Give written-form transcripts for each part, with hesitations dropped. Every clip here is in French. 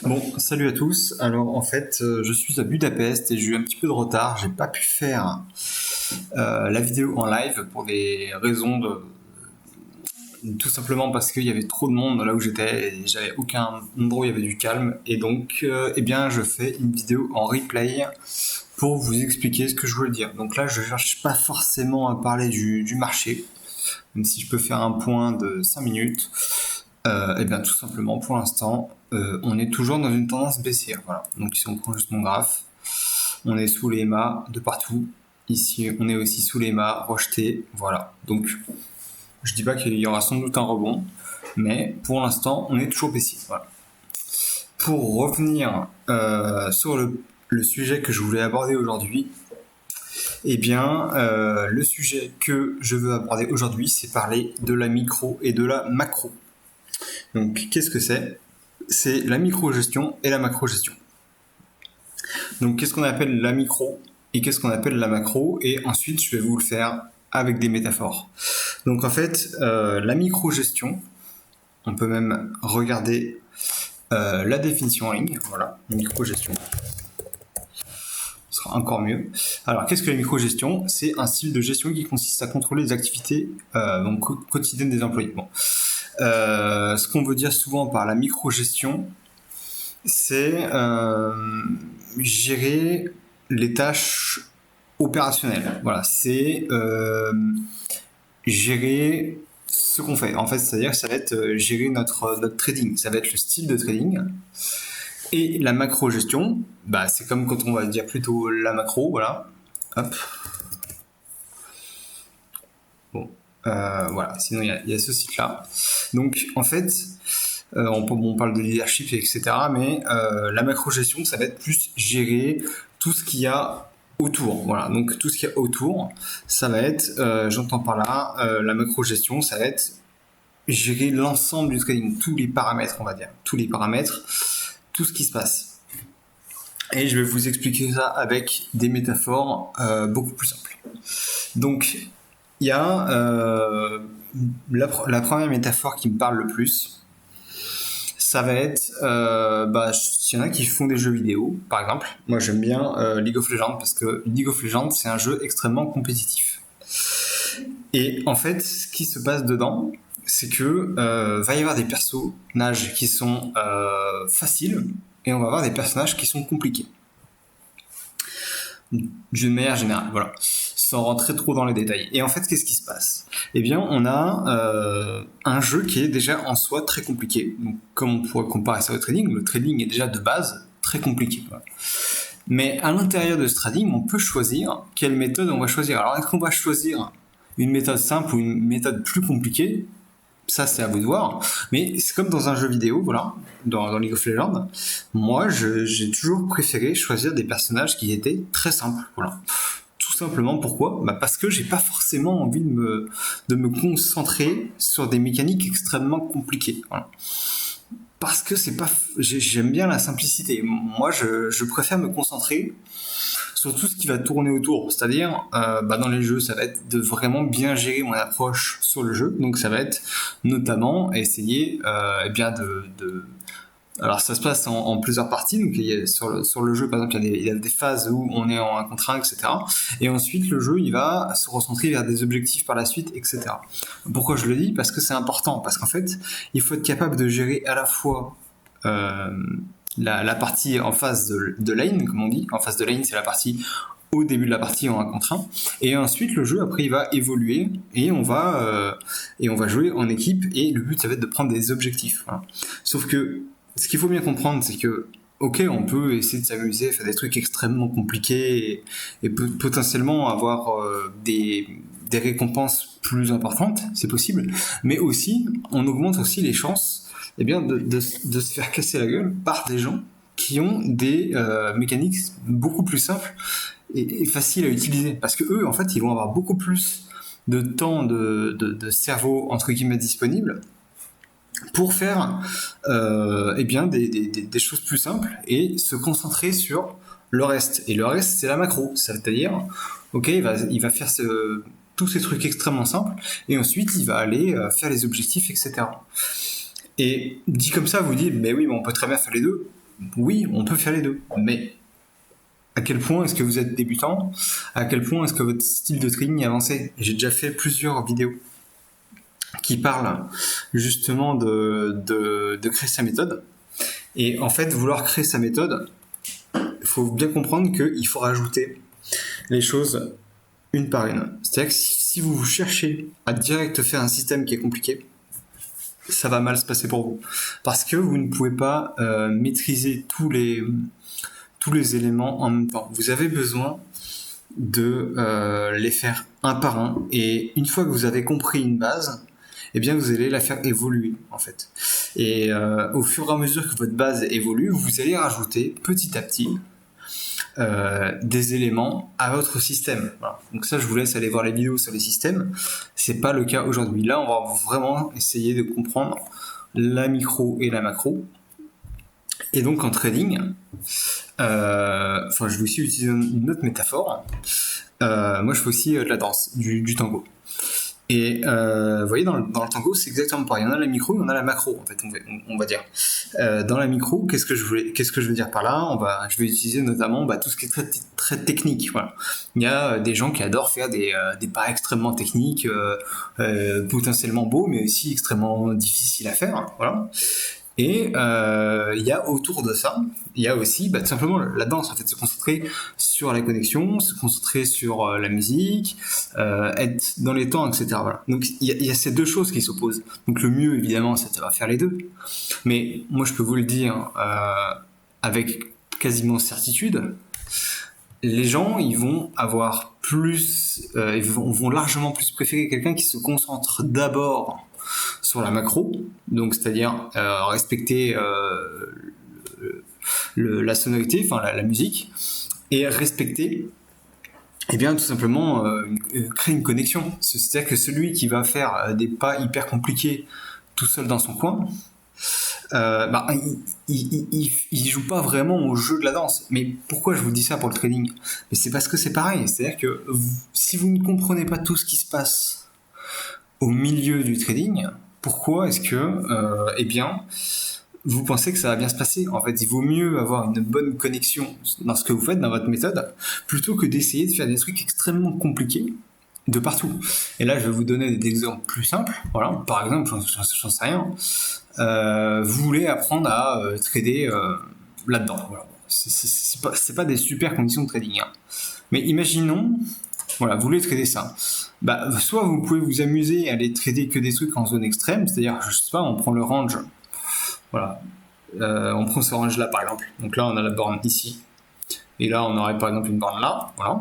Bon, salut à tous. Alors en fait, je suis à Budapest et j'ai eu un petit peu de retard. J'ai pas pu faire la vidéo en live pour des raisons de tout simplement parce qu'il y avait trop de monde là où j'étais et j'avais aucun endroit où il y avait du calme. Et donc, eh bien, je fais une vidéo en replay pour vous expliquer ce que je voulais dire. Donc là, je cherche pas forcément à parler du marché, même si je peux faire un point de 5 minutes. Et bien tout simplement pour l'instant, on est toujours dans une tendance baissière. Voilà. Donc si on prend juste mon graphe, on est sous les mâts de partout. Ici, on est aussi sous les mâts rejetés. Voilà. Donc je dis pas qu'il y aura sans doute un rebond, mais pour l'instant, on est toujours baissier. Voilà. Pour revenir sur le sujet que je voulais aborder aujourd'hui, eh bien, le sujet que je veux aborder aujourd'hui, c'est parler de la micro et de la macro. Donc, qu'est-ce que c'est? C'est la micro-gestion et la macro-gestion. Donc, qu'est-ce qu'on appelle la micro et qu'est-ce qu'on appelle la macro? Et ensuite, je vais vous le faire avec des métaphores. Donc, en fait, la micro-gestion, on peut même regarder la définition en ligne. Voilà, micro-gestion. Ce sera encore mieux. Alors, qu'est-ce que la micro-gestion? C'est un style de gestion qui consiste à contrôler les activités quotidiennes des employés. Bon. Ce qu'on veut dire souvent par la micro-gestion, c'est gérer les tâches opérationnelles. Voilà, c'est gérer ce qu'on fait. En fait, c'est-à-dire que ça va être gérer notre trading. Ça va être le style de trading. Et la macro-gestion, bah, c'est comme quand on va dire plutôt la macro, voilà. Hop. Bon, voilà. Sinon, il y a ce site-là. Donc, en fait, on parle de leadership, etc. Mais la macro-gestion, ça va être plus gérer tout ce qu'il y a autour. Voilà, donc tout ce qu'il y a autour, ça va être, j'entends par là, la macro-gestion, ça va être gérer l'ensemble du trading, tous les paramètres, on va dire. Tous les paramètres, tout ce qui se passe. Et je vais vous expliquer ça avec des métaphores beaucoup plus simples. Donc, il y a la première métaphore qui me parle le plus. Ça va être, s'il y en a qui font des jeux vidéo, par exemple, moi j'aime bien League of Legends parce que League of Legends c'est un jeu extrêmement compétitif. Et en fait, ce qui se passe dedans, c'est que va y avoir des personnages qui sont faciles et on va avoir des personnages qui sont compliqués. D'une manière générale, voilà, sans rentrer trop dans les détails. Et en fait, qu'est-ce qui se passe? Eh bien, on a un jeu qui est déjà en soi très compliqué. Donc, comme on pourrait comparer ça au trading, le trading est déjà de base très compliqué. Voilà. Mais à l'intérieur de ce trading, on peut choisir quelle méthode on va choisir. Alors, est-ce qu'on va choisir une méthode simple ou une méthode plus compliquée? Ça, c'est à vous de voir. Mais c'est comme dans un jeu vidéo, voilà, dans League of Legends. Moi, j'ai toujours préféré choisir des personnages qui étaient très simples. Voilà. Tout simplement pourquoi? Bah parce que j'ai pas forcément envie de me concentrer sur des mécaniques extrêmement compliquées. Voilà. Parce que c'est pas, j'aime bien la simplicité. Moi, je préfère me concentrer sur tout ce qui va tourner autour. C'est-à-dire, dans les jeux, ça va être de vraiment bien gérer mon approche sur le jeu. Donc, ça va être notamment essayer, alors, ça se passe en plusieurs parties. Donc, sur le jeu, par exemple, il y a des phases où on est en 1 contre 1, etc. Et ensuite, le jeu, il va se recentrer vers des objectifs par la suite, etc. Pourquoi je le dis? Parce que c'est important. Parce qu'en fait, il faut être capable de gérer à la fois euh, la partie en phase de lane, comme on dit. En phase de lane, c'est la partie au début de la partie en 1 contre 1. Et ensuite, le jeu, après, il va évoluer et on va jouer en équipe. Et le but, ça va être de prendre des objectifs. Voilà. Sauf que ce qu'il faut bien comprendre, c'est que ok, on peut essayer de s'amuser, faire des trucs extrêmement compliqués et potentiellement avoir des récompenses plus importantes, c'est possible. Mais aussi, on augmente aussi les chances de se faire casser la gueule par des gens qui ont des mécaniques beaucoup plus simples et faciles à utiliser. Parce que eux, en fait, ils vont avoir beaucoup plus de temps de cerveau, entre guillemets, disponible pour faire des choses plus simples et se concentrer sur le reste. Et le reste, c'est la macro. C'est-à-dire, ok, il va faire tous ces trucs extrêmement simples et ensuite, il va aller faire les objectifs, etc. Et dit comme ça, vous dites, mais oui, mais on peut très bien faire les deux. oui, on peut faire les deux, mais à quel point est-ce que vous êtes débutant? À quel point est-ce que votre style de trading est avancé? J'ai déjà fait plusieurs vidéos qui parlent justement de créer sa méthode. Et en fait, vouloir créer sa méthode, il faut bien comprendre qu'il faut rajouter les choses une par une. C'est-à-dire que si vous cherchez à direct faire un système qui est compliqué, ça va mal se passer pour vous. Parce que vous ne pouvez pas maîtriser tous les éléments en même temps. Vous avez besoin de les faire un par un. Et une fois que vous avez compris une base, eh bien vous allez la faire évoluer en fait. Et au fur et à mesure que votre base évolue, vous allez rajouter petit à petit des éléments à votre système. Voilà. Donc ça, je vous laisse aller voir les vidéos sur les systèmes. C'est pas le cas aujourd'hui. Là, on va vraiment essayer de comprendre la micro et la macro. Et donc en trading, je vais aussi utiliser une autre métaphore. Moi, je fais aussi de la danse, du tango. Et vous voyez, dans le tango, c'est exactement pareil. Il y en a la micro, il y en a la macro, en fait, on va dire. Dans la micro, qu'est-ce que je veux dire par là? Je vais utiliser notamment tout ce qui est très, très technique. Voilà. Il y a des gens qui adorent faire des pas extrêmement techniques, potentiellement beaux, mais aussi extrêmement difficiles à faire. Voilà. Et il y a autour de ça, il y a aussi tout simplement la danse, en fait, se concentrer sur la connexion, se concentrer sur la musique, être dans les temps, etc. Voilà. Donc il y a ces deux choses qui s'opposent. Donc le mieux, évidemment, c'est de savoir faire les deux. Mais moi, je peux vous le dire avec quasiment certitude, les gens, ils vont avoir plus, ils vont largement plus préférer quelqu'un qui se concentre d'abord sur la macro, donc c'est-à-dire respecter la sonorité, enfin la musique, et respecter, et bien tout simplement créer une connexion. C'est-à-dire que celui qui va faire des pas hyper compliqués tout seul dans son coin, il joue pas vraiment au jeu de la danse. Mais pourquoi je vous dis ça pour le trading? Mais c'est parce que c'est pareil, c'est-à-dire que si vous ne comprenez pas tout ce qui se passe au milieu du trading, pourquoi est-ce que, vous pensez que ça va bien se passer? En fait, il vaut mieux avoir une bonne connexion dans ce que vous faites, dans votre méthode, plutôt que d'essayer de faire des trucs extrêmement compliqués de partout. Et là, je vais vous donner des exemples plus simples. Voilà, par exemple, j'en sais rien. Vous voulez apprendre à trader là-dedans. Voilà. C'est pas des super conditions de trading. Hein. Mais imaginons, voilà, vous voulez trader ça. Soit vous pouvez vous amuser à aller trader que des trucs en zone extrême, c'est-à-dire, je sais pas, on prend le range. Voilà. On prend ce range là par exemple. Donc là on a la borne ici. Et là on aurait par exemple une borne là. Voilà.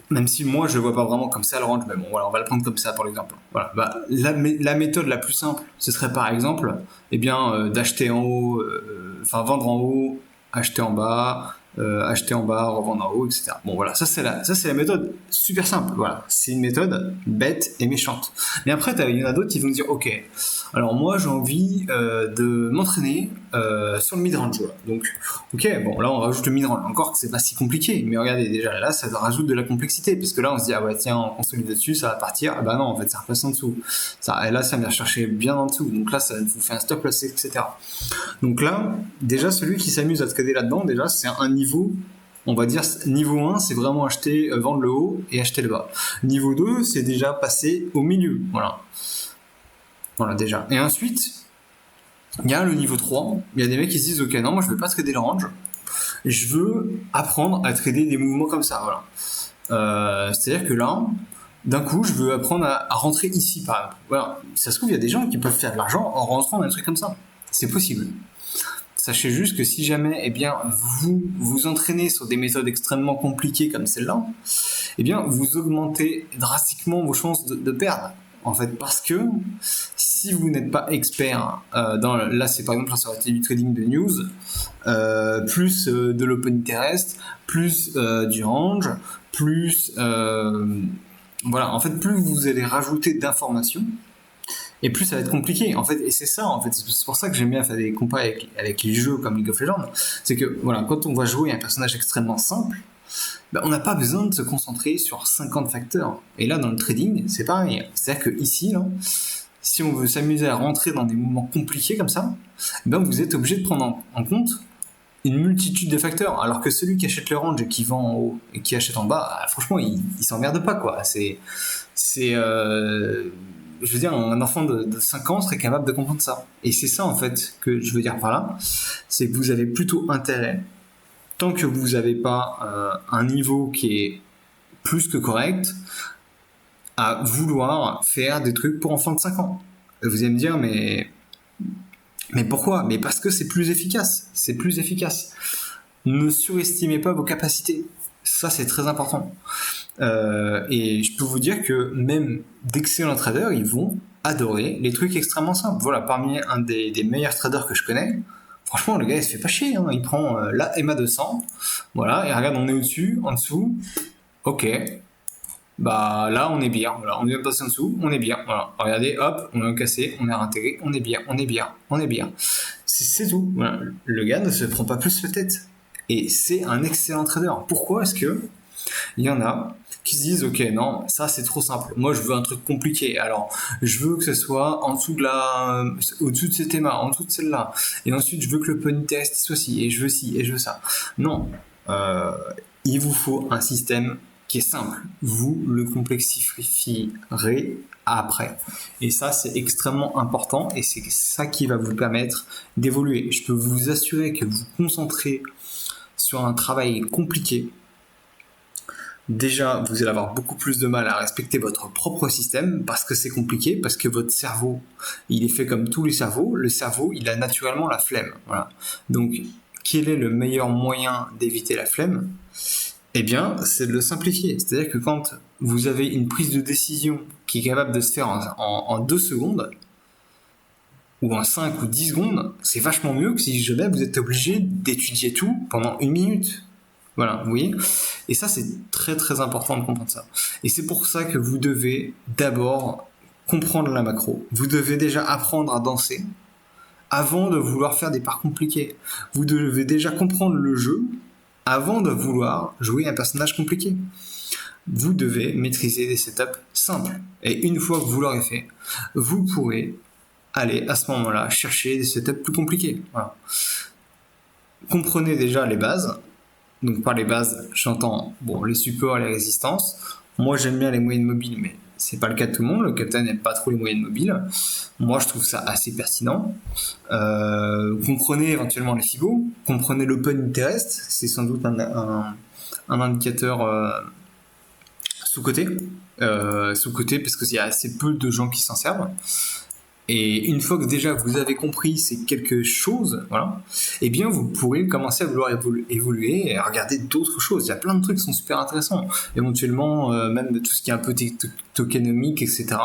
Même si moi je le vois pas vraiment comme ça le range, mais bon voilà, on va le prendre comme ça pour l'exemple. Voilà. La méthode la plus simple, ce serait par exemple d'acheter en haut, vendre en haut, acheter en bas, revendre en haut, etc. Bon voilà, ça c'est la méthode super simple. Voilà, c'est une méthode bête et méchante. Mais après, il y en a d'autres qui vont dire, ok, alors moi j'ai envie de m'entraîner sur le mid-range. Voilà. Donc, ok, bon là on rajoute le mid-range. Encore que c'est pas si compliqué, mais regardez déjà là, ça rajoute de la complexité, parce que là on se dit ah ouais tiens, on consolide dessus, ça va partir. Ah non, en fait ça repasse en dessous. Et là ça vient chercher bien en dessous. Donc là ça vous fait un stop loss, etc. Donc là, déjà celui qui s'amuse à trader là-dedans, déjà c'est un niveau, on va dire niveau 1, c'est vraiment acheter, vendre le haut et acheter le bas. Niveau 2, c'est déjà passer au milieu. Voilà déjà. Et ensuite, il y a le niveau 3, il y a des mecs qui se disent ok non, moi je veux pas trader le range, je veux apprendre à trader des mouvements comme ça. Voilà. C'est-à-dire que là, d'un coup, je veux apprendre à rentrer ici par exemple. Voilà. Ça se trouve, il y a des gens qui peuvent faire de l'argent en rentrant dans un truc comme ça. C'est possible. Sachez juste que si jamais vous vous entraînez sur des méthodes extrêmement compliquées comme celle-là, vous augmentez drastiquement vos chances de perdre. En fait, parce que si vous n'êtes pas expert là c'est par exemple la sortie du trading de news, plus de l'open interest, plus du range, plus en fait plus vous allez rajouter d'informations, et plus ça va être compliqué en fait. Et c'est ça en fait, c'est pour ça que j'aime bien faire des compas avec les jeux comme League of Legends. C'est que voilà, quand on va jouer un personnage extrêmement simple, on n'a pas besoin de se concentrer sur 50 facteurs. Et là dans le trading c'est pareil, c'est à dire que ici là, si on veut s'amuser à rentrer dans des mouvements compliqués comme ça, ben vous êtes obligé de prendre en compte une multitude de facteurs, alors que celui qui achète le range et qui vend en haut et qui achète en bas, franchement, il s'emmerde pas, quoi. Je veux dire, un enfant de 5 ans serait capable de comprendre ça. Et c'est ça, en fait, que je veux dire par là, c'est que vous avez plutôt intérêt, tant que vous n'avez pas un niveau qui est plus que correct, à vouloir faire des trucs pour enfants de 5 ans. Et vous allez me dire, mais pourquoi? Mais parce que c'est plus efficace. C'est plus efficace. Ne surestimez pas vos capacités. Ça, c'est très important. Et je peux vous dire que même d'excellents traders, ils vont adorer les trucs extrêmement simples. Voilà, parmi un des meilleurs traders que je connais, franchement, le gars, il se fait pas chier. Hein. Il prend la EMA 200, voilà, et regarde, on est au-dessus, en dessous, ok. Bah là, on est bien. Voilà, on vient de passer en dessous, on est bien. Voilà, regardez, hop, on a cassé, on est réintégré, on est bien, on est bien, on est bien. C'est tout. Voilà. Le gars ne se prend pas plus la tête. Et c'est un excellent trader. Pourquoi est-ce que il y en a qui se disent ok non ça c'est trop simple, moi je veux un truc compliqué, alors je veux que ce soit en dessous de au-dessus de cette EMA, en dessous de celle-là, et ensuite je veux que le pony test soit ci, et je veux ci, et je veux ça. Non, il vous faut un système qui est simple, vous le complexifierez après, et ça c'est extrêmement important, et c'est ça qui va vous permettre d'évoluer. Je peux vous assurer que vous concentrez sur un travail compliqué, déjà, vous allez avoir beaucoup plus de mal à respecter votre propre système parce que c'est compliqué, parce que votre cerveau, il est fait comme tous les cerveaux. Le cerveau, il a naturellement la flemme. Voilà. Donc, quel est le meilleur moyen d'éviter la flemme? Eh bien, c'est de le simplifier. C'est-à-dire que quand vous avez une prise de décision qui est capable de se faire en 2 secondes, ou en 5 ou 10 secondes, c'est vachement mieux que si jamais vous êtes obligé d'étudier tout pendant 1 minute. Voilà, vous voyez? Et ça, c'est très très important de comprendre ça. Et c'est pour ça que vous devez d'abord comprendre la macro. Vous devez déjà apprendre à danser avant de vouloir faire des parts compliquées. Vous devez déjà comprendre le jeu avant de vouloir jouer un personnage compliqué. Vous devez maîtriser des setups simples. Et une fois que vous l'aurez fait, vous pourrez aller à ce moment-là chercher des setups plus compliqués. Voilà. Comprenez déjà les bases. Donc par les bases, j'entends les supports et les résistances. Moi j'aime bien les moyennes mobiles, mais c'est pas le cas de tout le monde. Le capitaine n'aime pas trop les moyennes mobiles. Moi je trouve ça assez pertinent. Comprenez éventuellement les Fibos, comprenez l'open interest, c'est sans doute un indicateur sous-coté. Sous-coté parce qu'il y a assez peu de gens qui s'en servent. Et une fois que déjà vous avez compris ces quelque chose, voilà, eh bien vous pourrez commencer à vouloir évoluer et à regarder d'autres choses. Il y a plein de trucs qui sont super intéressants. Éventuellement, même tout ce qui est un peu tokenomique, etc.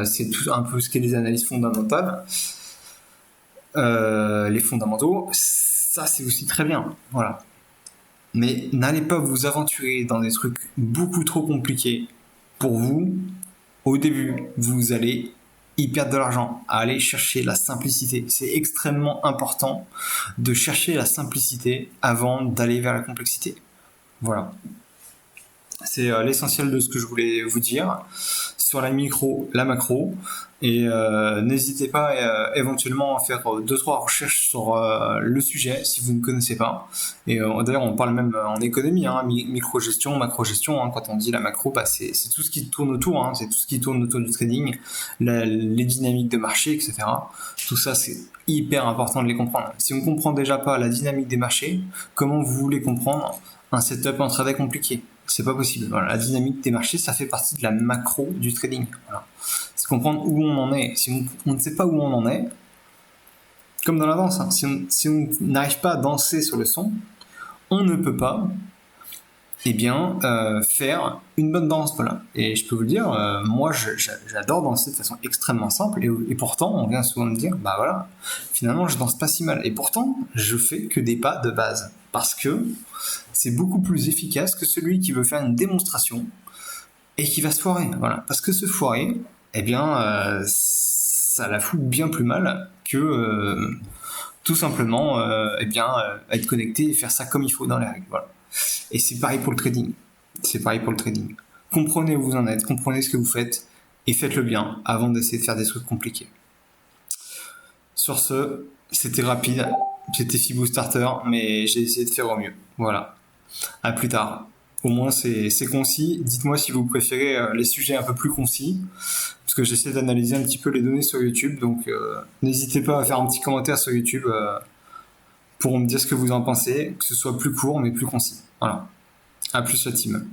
C'est tout un peu ce qu'est les analyses fondamentales. Les fondamentaux, ça c'est aussi très bien. Voilà. Mais n'allez pas vous aventurer dans des trucs beaucoup trop compliqués pour vous. Au début, vous allez y perdre de l'argent, à aller chercher la simplicité. C'est extrêmement important de chercher la simplicité avant d'aller vers la complexité. Voilà. C'est l'essentiel de ce que je voulais vous dire sur la micro, la macro. Et n'hésitez pas éventuellement à faire 2-3 recherches sur le sujet si vous ne connaissez pas. Et d'ailleurs, on parle même en économie, hein, micro-gestion, macro-gestion. Hein, quand on dit la macro, c'est tout ce qui tourne autour. Hein, c'est tout ce qui tourne autour du trading, les dynamiques de marché, etc. Tout ça, c'est hyper important de les comprendre. Si on ne comprend déjà pas la dynamique des marchés, comment vous voulez comprendre un setup en trade compliqué? C'est pas possible. Voilà, la dynamique des marchés, ça fait partie de la macro du trading. Voilà. C'est comprendre où on en est. Si on ne sait pas où on en est, comme dans la danse, hein, si on n'arrive pas à danser sur le son, on ne peut pas faire une bonne danse. Voilà. Et je peux vous le dire, moi j'adore danser de façon extrêmement simple, et pourtant on vient souvent me dire, bah voilà, finalement je danse pas si mal, et pourtant je fais que des pas de base, parce que c'est beaucoup plus efficace que celui qui veut faire une démonstration et qui va se foirer. Voilà. Parce que se foirer, ça la fout bien plus mal que tout simplement être connecté et faire ça comme il faut dans les règles. Voilà. Et c'est pareil pour le trading. Comprenez où vous en êtes, comprenez ce que vous faites, et faites-le bien avant d'essayer de faire des trucs compliqués. Sur ce, c'était rapide, c'était Fibou Starter, mais j'ai essayé de faire au mieux. Voilà, à plus tard. Au moins c'est concis. Dites-moi si vous préférez les sujets un peu plus concis, parce que j'essaie d'analyser un petit peu les données sur YouTube, donc n'hésitez pas à faire un petit commentaire sur YouTube pour me dire ce que vous en pensez, que ce soit plus court mais plus concis. Voilà, à plus la team.